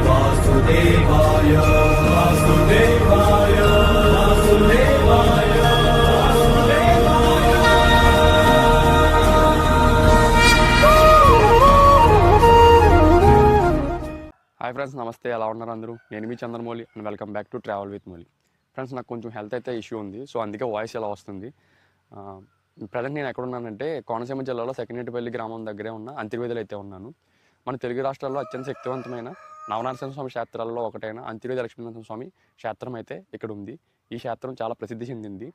వాసుదేవాయ వాసుదేవాయ వాసుదేవాయ హాయ్ ఫ్రెండ్స్, నమస్తే. ఎలా ఉన్నారు అందరూ? నేను మీ Chandramouli and welcome back to travel with Mouli. Friends, నాకు కొంచెం హెల్త్ అయితే ఇష్యూ ఉంది, సో అందుకే వాయిస్ ఎలా వస్తుంది. ప్రజెంట్ నేను ఎక్కడున్నానంటే కోనసీమ జిల్లాలో సెకండేటిపల్లి గ్రామం దగ్గరే ఉన్న అంతర్వేదిలో అయితే ఉన్నాను. మన తెలుగు రాష్ట్రాల్లో అత్యంత శక్తివంతమైన నవనరసింహ స్వామి క్షేత్రాలలో ఒకటైన అంతర్వేది లక్ష్మీనరసింహ స్వామి క్షేత్రం అయితే ఇక్కడ ఉంది. ఈ క్షేత్రం చాలా ప్రసిద్ధి చెందింది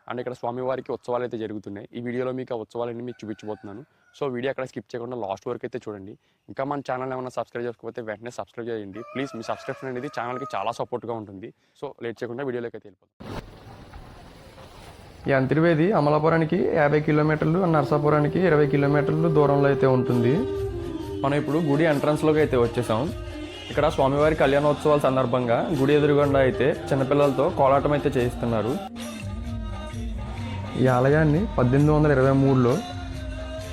అండ్ ఇక్కడ స్వామివారికి ఉత్సవాలు అయితే జరుగుతున్నాయి. ఈ వీడియోలో మీకు ఆ ఉత్సవాలన్నీ మీకు చూపించబోతున్నాను. సో వీడియో అక్కడ స్కిప్ చేయకుండా లాస్ట్ వరకు అయితే చూడండి. ఇంకా మన ఛానల్ ఏమైనా సబ్స్క్రైబ్ చేసుకోకపోతే వెంటనే సబ్స్క్రైబ్ చేయండి ప్లీజ్. మీ సబ్స్క్రిప్షన్ అనేది ఛానల్కి చాలా సపోర్ట్గా ఉంటుంది. సో లేట్ చేయకుండా వీడియోలోకి అయితే వెళ్ళిపోతాం. ఈ అంతర్వేది అమలాపురానికి 50 కిలోమీటర్లు, నరసాపురానికి 20 కిలోమీటర్లు దూరంలో అయితే ఉంటుంది. మనం ఇప్పుడు గుడి ఎంట్రన్స్లోకి అయితే వచ్చేసాం. ఇక్కడ స్వామివారి కళ్యాణోత్సవాల సందర్భంగా గుడి ఎదురుగుండా అయితే చిన్నపిల్లలతో కోలాటం అయితే చేయిస్తున్నారు. ఈ ఆలయాన్ని 1823లో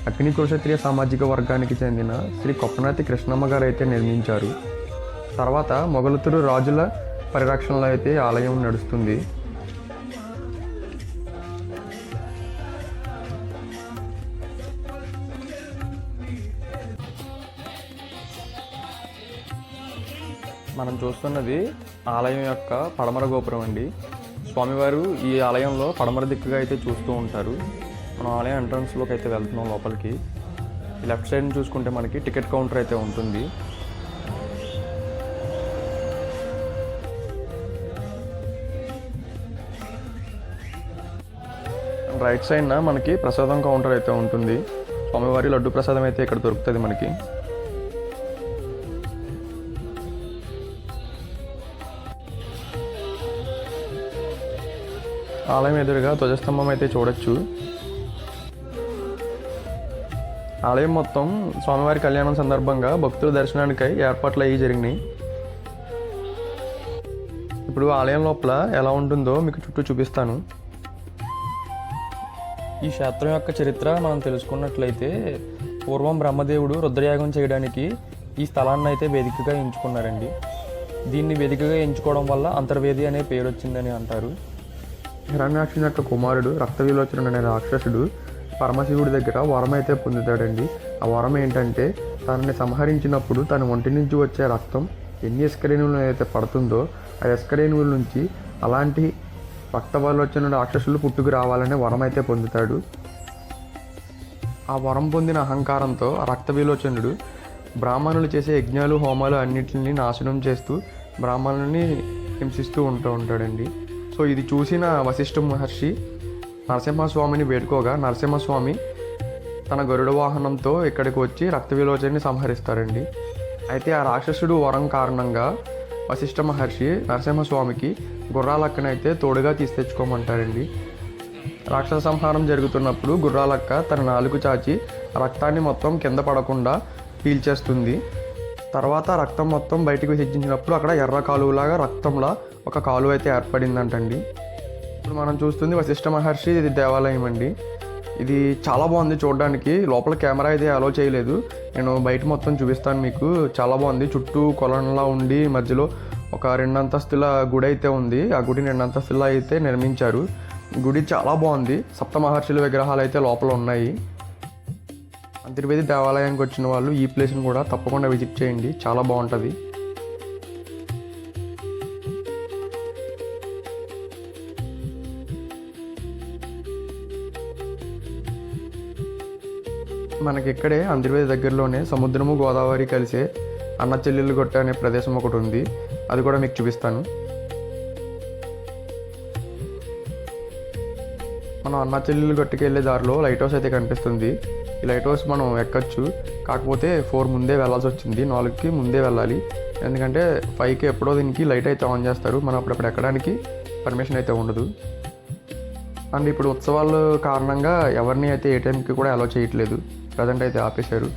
అగ్ని కులక్షత్రియ సామాజిక వర్గానికి చెందిన శ్రీ కొప్పనాతి కృష్ణమ్మ గారు అయితే నిర్మించారు. తర్వాత మొగలుతురు రాజుల పరిరక్షణలో అయితే ఆలయం నడుస్తుంది. మనం చూస్తున్నది ఆలయం యొక్క పడమర గోపురం అండి. స్వామివారు ఈ ఆలయంలో పడమర దిక్కుగా అయితే చూస్తూ ఉంటారు. మనం ఆలయం ఎంట్రన్స్లోకి అయితే వెళ్తున్నాం లోపలికి. ఈ లెఫ్ట్ సైడ్ని చూసుకుంటే మనకి టికెట్ కౌంటర్ అయితే ఉంటుంది. రైట్ సైడ్న మనకి ప్రసాదం కౌంటర్ అయితే ఉంటుంది. స్వామివారి లడ్డు ప్రసాదం అయితే ఇక్కడ దొరుకుతుంది మనకి. ఆలయం ఎదురుగా ధ్వజస్తంభం అయితే చూడొచ్చు. ఆలయం మొత్తం స్వామివారి కళ్యాణం సందర్భంగా భక్తుల దర్శనానికై ఏర్పాట్లు అయ్యి జరిగినాయి. ఇప్పుడు ఆలయం లోపల ఎలా ఉంటుందో మీకు చుట్టూ చూపిస్తాను. ఈ క్షేత్రం యొక్క చరిత్ర మనం తెలుసుకున్నట్లయితే పూర్వం బ్రహ్మదేవుడు రుద్రయాగం చేయడానికి ఈ స్థలాన్ని అయితే వేదికగా ఎంచుకున్నారండి. దీన్ని వేదికగా ఎంచుకోవడం వల్ల అంతర్వేది అనే పేరు వచ్చిందని అంటారు. హిరణ్యాక్షుని యొక్క కుమారుడు రక్తవిలోచనుడు అనే రాక్షసుడు పరమశివుడి దగ్గర వరం అయితే పొందుతాడండి. ఆ వరం ఏంటంటే తనని సంహరించినప్పుడు తన ఒంటి నుంచి వచ్చే రక్తం ఎన్ని ఇసుకరేణువులు అయితే పడుతుందో ఆ ఇసుకరేణువుల నుంచి అలాంటి రక్తవిలోచనుడు రాక్షసులు పుట్టుకు రావాలనే వరం అయితే పొందుతాడు. ఆ వరం పొందిన అహంకారంతో ఆ రక్తవిలోచనుడు బ్రాహ్మణులు చేసే యజ్ఞాలు హోమాలు అన్నింటినీ నాశనం చేస్తూ బ్రాహ్మణుల్ని హింసిస్తూ ఉంటాడండి. సో ఇది చూసిన వశిష్ఠ మహర్షి నరసింహస్వామిని వేడుకోగా నరసింహస్వామి తన గరుడ వాహనంతో ఇక్కడికి వచ్చి రక్త విలోచనని సంహరిస్తారండి. అయితే ఆ రాక్షసుడు వరం కారణంగా వశిష్ఠ మహర్షి నరసింహస్వామికి గుర్రాలక్కనైతే తోడుగా తెచ్చుకోమంటారండి. రాక్షస సంహారం జరుగుతున్నప్పుడు గుర్రాలక్క తన నాలుగు చాచి రక్తాన్ని మొత్తం కింద పడకుండా పీల్చేస్తుంది. తర్వాత రక్తం మొత్తం బయటకు విసర్జించినప్పుడు అక్కడ ఎర్ర కాలువలాగా రక్తంలా ఒక కాలువ అయితే ఏర్పడిందంటండి. ఇప్పుడు మనం చూస్తుంది వశిష్ఠ మహర్షి ఇది దేవాలయం అండి. ఇది చాలా బాగుంది చూడడానికి. లోపల కెమెరా అయితే అలో చేయలేదు, నేను బయట మొత్తం చూపిస్తాను మీకు. చాలా బాగుంది, చుట్టూ కొలంలా ఉండి మధ్యలో ఒక 2 అంతస్తుల గుడి అయితే ఉంది. ఆ గుడి 2 అంతస్తులా అయితే నిర్మించారు. గుడి చాలా బాగుంది. సప్త మహర్షుల విగ్రహాలు అయితే లోపల ఉన్నాయి. అంతర్వేది దేవాలయానికి వచ్చిన వాళ్ళు ఈ ప్లేస్ని కూడా తప్పకుండా విజిట్ చేయండి, చాలా బాగుంటుంది. మనకి ఇక్కడే అంతర్వేది దగ్గరలోనే సముద్రము గోదావరి కలిసే అన్నచెల్లెలు గొట్ట అనే ప్రదేశం ఒకటి ఉంది, అది కూడా మీకు చూపిస్తాను. మనం అన్నచెల్లెలు గొట్టకి వెళ్ళే దారిలో లైట్ హౌస్ అయితే కనిపిస్తుంది. ఈ లైట్ హౌస్ మనం ఎక్కచ్చు, కాకపోతే 4 ముందే వెళ్ళాల్సి వచ్చింది. 4కి ముందే వెళ్ళాలి, ఎందుకంటే 5కి ఎప్పుడో దీనికి లైట్ అయితే ఆన్ చేస్తారు. మనం అప్పుడప్పుడు ఎక్కడానికి పర్మిషన్ అయితే ఉండదు. అండ్ ఇప్పుడు ఉత్సవాల కారణంగా ఎవరిని అయితే ఏ టైంకి కూడా అలౌ చేయట్లేదు, ప్రజెంట్ అయితే ఆపేశారు.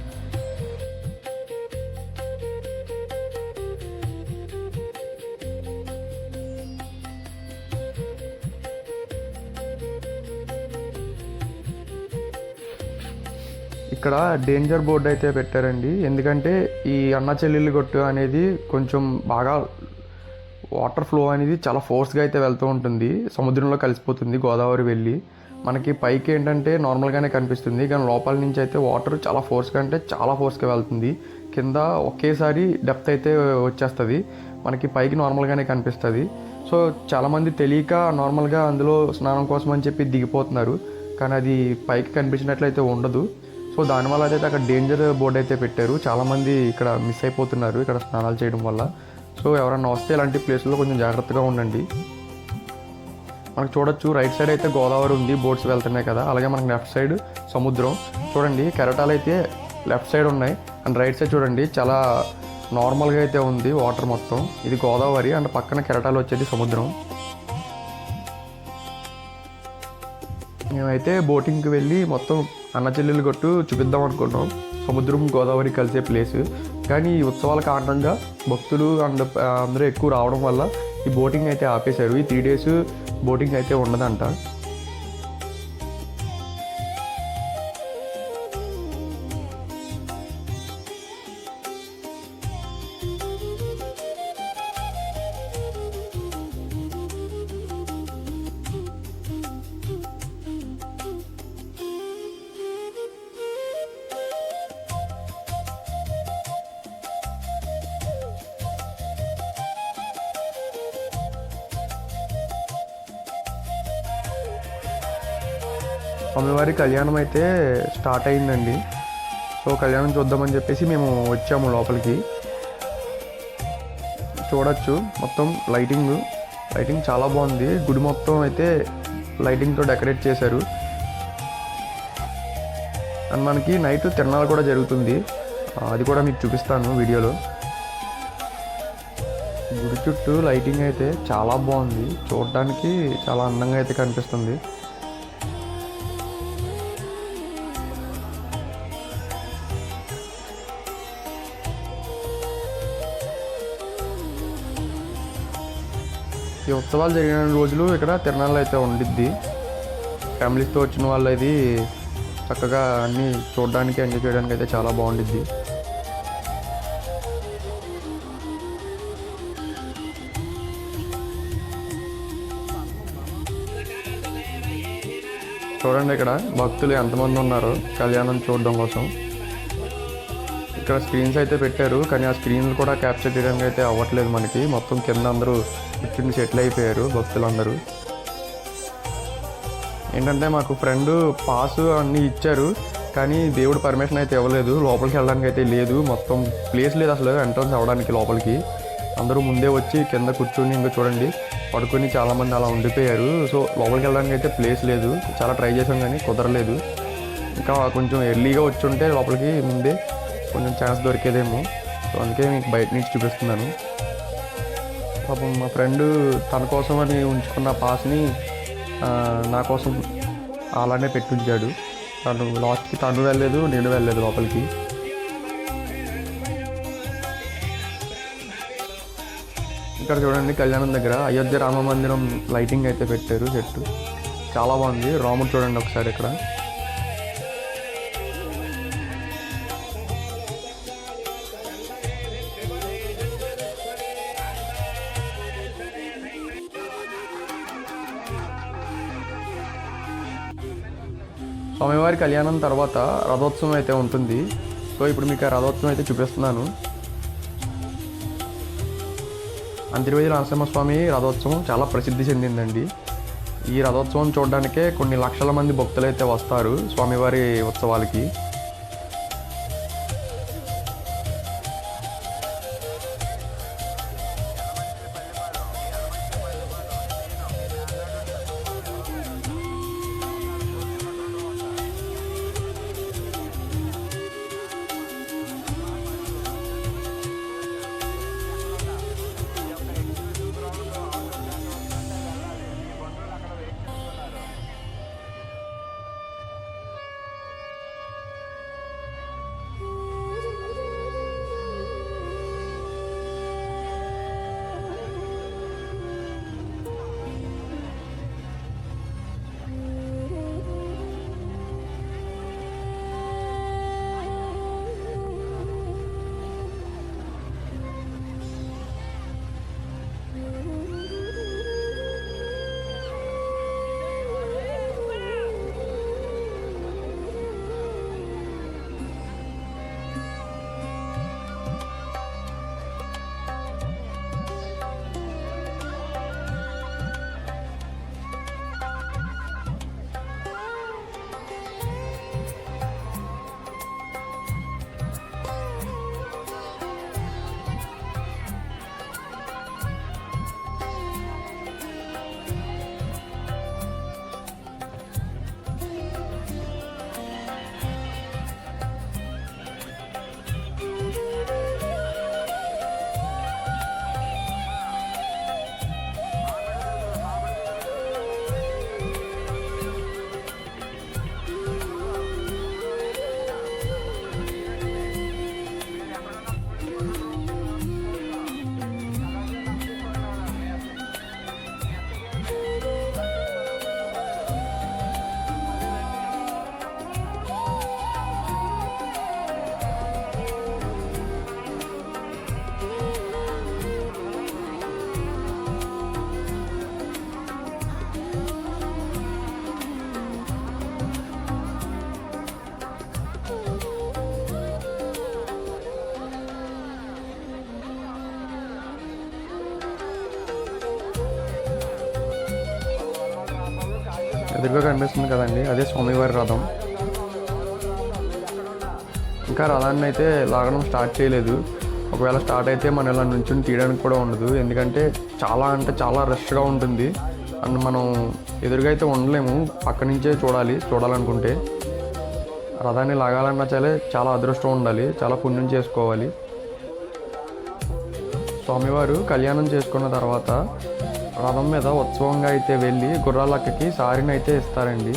ఇక్కడ డేంజర్ బోర్డు అయితే పెట్టారండి. ఎందుకంటే ఈ అన్న చెల్లెళ్ళు గట్టు అనేది కొంచెం బాగా వాటర్ ఫ్లో అనేది చాలా ఫోర్స్గా అయితే వెళ్తూ ఉంటుంది, సముద్రంలో కలిసిపోతుంది గోదావరి వెళ్ళి. మనకి పైకి ఏంటంటే నార్మల్గానే కనిపిస్తుంది, కానీ లోపల నుంచి అయితే వాటర్ చాలా ఫోర్స్గా అంటే చాలా ఫోర్స్గా వెళ్తుంది. కింద ఒకేసారి డెప్త్ అయితే వచ్చేస్తుంది, మనకి పైకి నార్మల్గానే కనిపిస్తుంది. సో చాలామంది తెలియక నార్మల్గా అందులో స్నానం కోసం అని చెప్పి దిగిపోతున్నారు, కానీ అది పైకి కనిపించినట్లయితే ఉండదు. సో దానివల్ల అయితే అక్కడ డేంజర్ బోర్డు అయితే పెట్టారు. చాలామంది ఇక్కడ మిస్ అయిపోతున్నారు ఇక్కడ స్నానాలు చేయడం వల్ల. సో ఎవరన్నా వస్తే ఇలాంటి ప్లేస్లో కొంచెం జాగ్రత్తగా ఉండండి. మనకు చూడొచ్చు రైట్ సైడ్ అయితే గోదావరి ఉంది, బోట్స్ వెళ్తున్నాయి కదా. అలాగే మనకి లెఫ్ట్ సైడ్ సముద్రం చూడండి, కెరటాలు అయితే లెఫ్ట్ సైడ్ ఉన్నాయి. అండ్ రైట్ సైడ్ చూడండి చాలా నార్మల్గా అయితే ఉంది వాటర్ మొత్తం. ఇది గోదావరి అండ్ పక్కన కెరటాలు వచ్చేది సముద్రం. మేమైతే బోటింగ్కి వెళ్ళి మొత్తం అన్న చెల్లెలు గట్టు చూపిద్దాం అనుకున్నాం, సముద్రం గోదావరి కలిసే ప్లేస్. కానీ ఈ ఉత్సవాల కారణంగా భక్తులు అండ్ అందరూ ఎక్కువ రావడం వల్ల ఈ బోటింగ్ అయితే ఆపేశారు. ఈ 3 days బోటింగ్ అయితే ఉండదంట. స్వామివారి కళ్యాణం అయితే స్టార్ట్ అయిందండి. సో కళ్యాణం చూద్దామని చెప్పేసి మేము వచ్చాము లోపలికి. చూడొచ్చు మొత్తం లైటింగ్ చాలా బాగుంది. గుడి మొత్తం అయితే లైటింగ్తో డెకరేట్ చేశారు. అండ్ మనకి నైట్ తిరణాలు కూడా జరుగుతుంది, అది కూడా మీకు చూపిస్తాను వీడియోలో. గుడి చుట్టూ లైటింగ్ అయితే చాలా బాగుంది, చూడడానికి చాలా అందంగా అయితే కనిపిస్తుంది. ఈ ఉత్సవాలు జరిగిన రోజులు ఇక్కడ తిరణాలు అయితే ఉండిద్ది. ఫ్యామిలీస్తో వచ్చిన వాళ్ళు ఇది చక్కగా అన్నీ చూడడానికి ఎంజాయ్ చేయడానికి అయితే చాలా బాగుండిద్ది. చూడండి ఇక్కడ భక్తులు ఎంతమంది ఉన్నారో కళ్యాణం చూడడం కోసం. ఇక్కడ స్క్రీన్స్ అయితే పెట్టారు, కానీ ఆ స్క్రీన్లు కూడా క్యాప్చర్ చేయడానికి అయితే అవ్వట్లేదు మనకి. మొత్తం కింద అందరూ కూర్చుని సెటిల్ అయిపోయారు భక్తులందరూ. ఏంటంటే మాకు ఫ్రెండ్ పాస్ అన్నీ ఇచ్చారు, కానీ దేవుడు పర్మిషన్ అయితే ఇవ్వలేదు, లోపలికి వెళ్ళడానికి అయితే లేదు. మొత్తం ప్లేస్ లేదు అసలు ఎంట్రన్స్ అవ్వడానికి లోపలికి. అందరూ ముందే వచ్చి కింద కూర్చొని ఇంకా చూడండి పడుకొని చాలామంది అలా ఉండిపోయారు. సో లోపలికి వెళ్ళడానికి అయితే ప్లేస్ లేదు. చాలా ట్రై చేసాం కానీ కుదరలేదు. ఇంకా కొంచెం ఎర్లీగా వచ్చి ఉంటే లోపలికి ముందే కొంచెం ఛాన్స్ దొరికేదేమో. సో అందుకే మీకు బయట నుంచి చూపిస్తున్నాను. పాపం మా ఫ్రెండ్ తన కోసం అని ఉంచుకున్న పాస్ని నా కోసం అలానే పెట్టుంచాడు. తను లాస్ట్కి తను వెళ్ళలేదు, నేను వెళ్ళలేదు లోపలికి. ఇక్కడ చూడండి కళ్యాణం దగ్గర అయోధ్య రామ మందిరం లైటింగ్ అయితే పెట్టారు, చెట్టు చాలా బాగుంది. రాముడు చూడండి ఒకసారి ఇక్కడ. స్వామివారి కళ్యాణం తర్వాత రథోత్సవం అయితే ఉంటుంది. సో ఇప్పుడు మీకు ఆ రథోత్సవం అయితే చూపిస్తున్నాను. అంతర్వేది నరసింహస్వామి రథోత్సవం చాలా ప్రసిద్ధి చెందిందండి. ఈ రథోత్సవం చూడడానికే కొన్ని లక్షల మంది భక్తులు అయితే వస్తారు స్వామివారి ఉత్సవాలకి. ఎదురుగా కనిపిస్తుంది కదండి, అదే స్వామివారి రథం. ఇంకా రథాన్ని అయితే లాగడం స్టార్ట్ చేయలేదు. ఒకవేళ స్టార్ట్ అయితే మన ఇలా నుంచుని తీయడానికి కూడా ఉండదు, ఎందుకంటే చాలా అంటే చాలా రష్గా ఉంటుంది. అండ్ మనం ఎదురుగా అయితే ఉండలేము, పక్క నుంచే చూడాలనుకుంటే. రథాన్ని లాగాలన్నా చాలా అదృష్టం ఉండాలి, చాలా పుణ్యం చేసుకోవాలి. స్వామివారు కళ్యాణం చేసుకున్న తర్వాత రథం మీద ఉత్సవంగా అయితే వెళ్ళి గుర్రాలక్కకి సారిని అయితే ఇస్తారండి.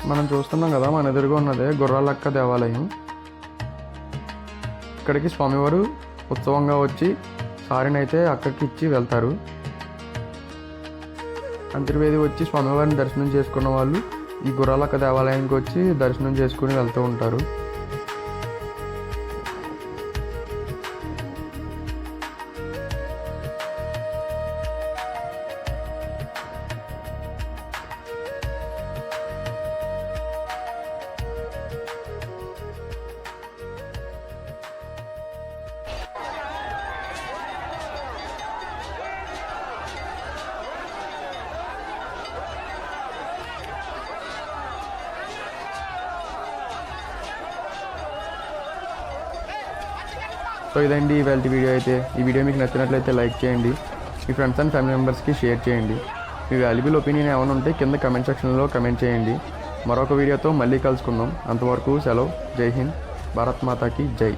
మనం చూస్తున్నాం కదా, మన ఎదురుగా ఉన్నదే గుర్రాలక్క దేవాలయం. ఇక్కడికి స్వామివారు ఉత్సవంగా వచ్చి సారినైతే అక్కకి ఇచ్చి వెళ్తారు. అంతర్వేది వచ్చి స్వామివారిని దర్శనం చేసుకున్న వాళ్ళు ఈ గుర్రాలక్క దేవాలయానికి వచ్చి దర్శనం చేసుకుని వెళ్తూ ఉంటారు. సో ఇదండి ఇవాళ వీడియో అయితే. ఈ వీడియో మీకు నచ్చినట్లయితే లైక్ చేయండి, మీ ఫ్రెండ్స్ అండ్ ఫ్యామిలీ మెంబర్స్కి షేర్ చేయండి. మీ వాల్యుబుల్ ఒపీనియన్ ఏమైనా ఉంటే కింద కమెంట్ సెక్షన్లో కమెంట్ చేయండి. మరొక వీడియోతో మళ్ళీ కలుసుకుందాం. అంతవరకు సెలవు. జై హింద్. భారత్ మాతాకి జై.